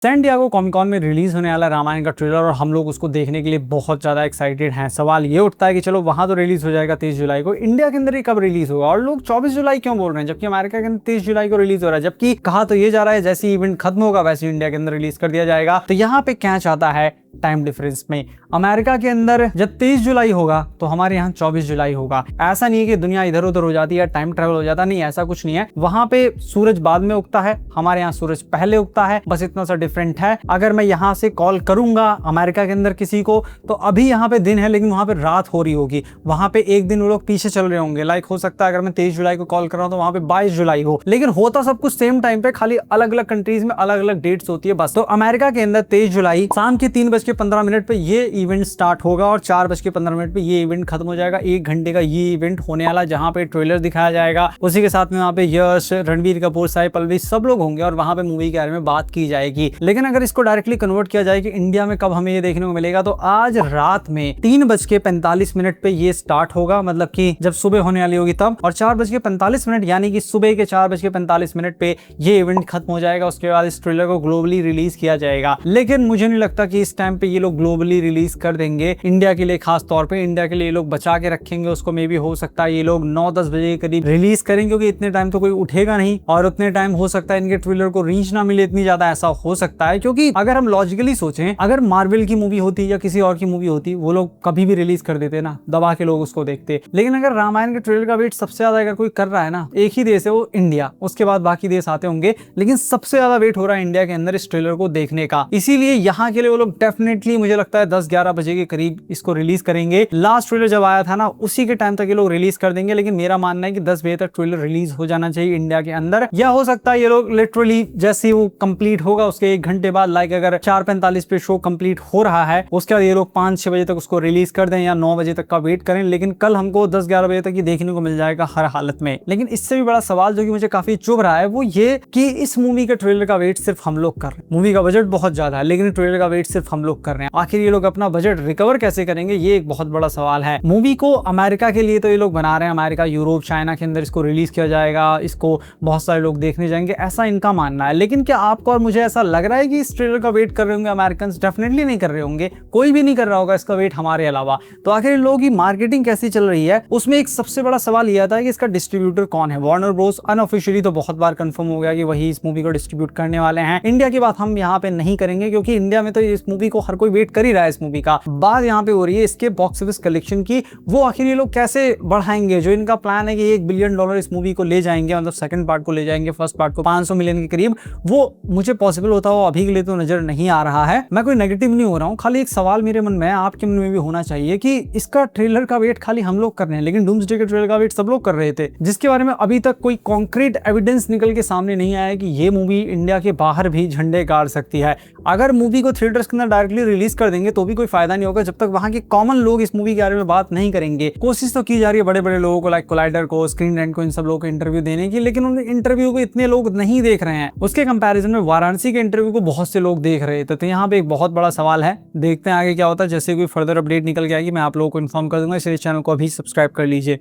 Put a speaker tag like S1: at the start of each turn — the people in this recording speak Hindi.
S1: सैन डिएगो कॉमिक कॉन में रिलीज होने वाला रामायण का ट्रेलर और हम लोग उसको देखने के लिए बहुत ज्यादा एक्साइटेड हैं। सवाल ये उठता है कि चलो वहां तो रिलीज हो जाएगा 30 जुलाई को, इंडिया के अंदर ही कब रिलीज होगा? और लोग 24 जुलाई क्यों बोल रहे हैं जबकि अमेरिका के अंदर 30 जुलाई को रिलीज हो रहा है। जबकि कहा तो ये जा रहा है जैसे इवेंट खत्म होगा वैसे इंडिया के अंदर रिलीज कर दिया जाएगा। तो यहाँ पे क्या चाहता है टाइम डिफरेंस में, अमेरिका के अंदर जब 23 जुलाई होगा तो हमारे यहाँ 24 जुलाई होगा। ऐसा नहीं है कि दुनिया इधर उधर हो जाती है, टाइम ट्रेवल हो जाता, नहीं ऐसा कुछ नहीं है। वहां पे सूरज बाद में उगता है, हमारे यहाँ सूरज पहले उगता है, बस इतना सा डिफरेंट है। अगर मैं यहाँ से कॉल करूंगा अमेरिका के अंदर किसी को तो अभी यहाँ पे दिन है लेकिन वहां पे रात हो रही होगी, वहां पे एक दिन वो लोग पीछे चल रहे होंगे। लाइक हो सकता है अगर मैं 23 जुलाई को कॉल कर रहा हूँ तो वहां पे 22 जुलाई हो, लेकिन होता सब कुछ सेम टाइम पे, खाली अलग अलग कंट्रीज में अलग अलग डेट्स होती है बस। तो अमेरिका के अंदर 23 जुलाई शाम के 3:15 पे ये इवेंट स्टार्ट होगा और 4:15 पे ये इवेंट खत्म हो जाएगा। 1 घंटे का ये इवेंट होने वाला जहां पे ट्रेलर दिखाया जाएगा, उसी के साथ में वहां पे यश, रणबीर कपूर, साई पल्लवी सब लोग होंगे और वहां पे मूवी के बारे में बात की जाएगी। लेकिन अगर इसको डायरेक्टली कन्वर्ट किया जाए कि इंडिया में कब हमें ये देखने को मिलेगा, तो आज रात में 3:45 पे ये स्टार्ट होगा, मतलब कि जब सुबह होने वाली होगी तब, और 4:45 यानी कि सुबह के 4:45 पे ये इवेंट खत्म हो जाएगा। उसके बाद इस ट्रेलर को ग्लोबली रिलीज किया जाएगा। लेकिन मुझे नहीं लगता कि इस टाइम पे ये लोग ग्लोबली रिलीज कर देंगे इंडिया के लिए, खास तौर पे इंडिया के लिए ये लोग बचा के रखेंगे उसको। मे भी हो सकता है ये लोग 9-10 बजे के करीब रिलीज करेंगे क्योंकि इतने टाइम तो कोई उठेगा नहीं और उतने टाइम हो सकता है इनके ट्रेलर को रीच ना मिले इतनी ज्यादा, ऐसा हो सकता है। क्योंकि अगर हम लॉजिकली सोचें, अगर मार्वल की मूवी होती या किसी और की मूवी होती वो लोग कभी भी रिलीज कर देते ना, दबा के लोग उसको देखते। लेकिन अगर रामायण के ट्रेलर का वेट सबसे ज्यादा अगर कोई कर रहा है ना, एक ही देश है वो इंडिया, उसके बाद बाकी देश आते होंगे, लेकिन सबसे ज्यादा वेट हो रहा है इंडिया के अंदर इस ट्रेलर को देखने का। इसीलिए यहाँ के लिए वो लोग डेफिनेटली मुझे लगता है 10-11 बजे के करीब इसको रिलीज करेंगे। लास्ट ट्रेलर जब आया था ना उसी के टाइम तक ये लोग रिलीज कर देंगे। लेकिन मेरा मानना है कि 10 बजे तक ट्रेलर रिलीज हो जाना चाहिए इंडिया के अंदर। या हो सकता है ये लोग लिटरली जैसे वो कंप्लीट होगा उसके 1 घंटे बाद, लाइक अगर 4:45 पे शो कंप्लीट हो रहा है उसके बाद ये लोग 5-6 बजे तक उसको रिलीज कर दें या 9 बजे तक का वेट करें। लेकिन कल हमको 10-11 बजे तक ये देखने को मिल जाएगा हर हालत में। लेकिन इससे भी बड़ा सवाल जो कि मुझे काफी चुभ रहा है वो ये कि इस मूवी के ट्रेलर का वेट सिर्फ हम लोग कर रहे हैं। मूवी का बजट बहुत ज्यादा है लेकिन ट्रेलर का वेट सिर्फ हम लोग कर रहे हैं। आखिर ये लोग अपना बजट रिकवर कैसे करेंगे, ये एक बहुत बड़ा सवाल है। मूवी को अमेरिका के लिए तो ये लोग बना रहे हैं, अमेरिका, यूरोप, चाइना के अंदर इसको रिलीज किया जाएगा, इसको बहुत सारे लोग देखने जाएंगे, ऐसा इनका मानना है। लेकिन क्या आपको और मुझे ऐसा लग रहा है कि इस ट्रेलर का वेट कर रहे होंगे अमेरिकन? डेफिनेटली नहीं कर रहे होंगे, कोई भी नहीं कर रहा होगा इसका वेट हमारे अलावा। तो आखिर इन लोगों की मार्केटिंग कैसी चल रही है, उसमें एक सबसे बड़ा सवाल यह आता है कि इसका डिस्ट्रीब्यूटर कौन है। वार्नर ब्रोस अनऑफिशियली तो बहुत बार कंफर्म हो गया कि वही इस मूवी को डिस्ट्रीब्यूट करने वाले हैं। इंडिया की बात हम यहाँ पे नहीं करेंगे क्योंकि इंडिया में तो इस मूवी को हर कोई वेट कर ही रहा है। इस मूवी का बात यहाँ पे हो रही है इसके बॉक्स ऑफिस कलेक्शन की, वो आखिर ये लोग कैसे बढ़ाएंगे। जो इनका प्लान है कि $1 बिलियन इस मूवी को ले जाएंगे, मतलब सेकंड पार्ट को ले जाएंगे, फर्स्ट पार्ट को 500 मिलियन के करीब, वो मुझे पॉसिबल होता हो अभी के लिए तो नजर नहीं आ रहा है। मैं कोई नेगेटिव नहीं हो रहा हूँ, खाली एक सवाल मेरे मन में है, आपके मन में भी होना चाहिए कि इसका ट्रेलर का वेट खाली हम लोग कर रहे हैं लेकिन डूम्सडे के ट्रेलर का वेट सब लोग कर रहे थे, जिसके बारे में अभी तक कोई कॉन्क्रीट एविडेंस निकल के सामने नहीं आया कि ये मूवी इंडिया के बाहर भी झंडे गाड़ सकती है। अगर मूवी को थिएटर्स के अंदर डायरेक्टली रिलीज कर देंगे तो भी कोई फायदा नहीं होगा जब तक वहां के कॉमन लोग इस मूवी के बारे में बात नहीं करेंगे। कोशिश तो की जा रही है बड़े बड़े लोगों को, लाइक कोलाइडर को, स्क्रीन रेंट को, इन सब लोगों को इंटरव्यू देने की, लेकिन उन इंटरव्यू को इतने लोग नहीं देख रहे हैं। उसके कंपैरिजन में वाराणसी के इंटरव्यू को बहुत से लोग देख रहे थे। तो यहाँ पे एक बहुत बड़ा सवाल है, देखते हैं आगे क्या होता है। जैसे कोई फर्दर अपडेट निकल के आएगी मैं आप लोगों को इन्फॉर्म कर दूंगा। इसलिए चैनल को अभी सब्सक्राइब कर लीजिए।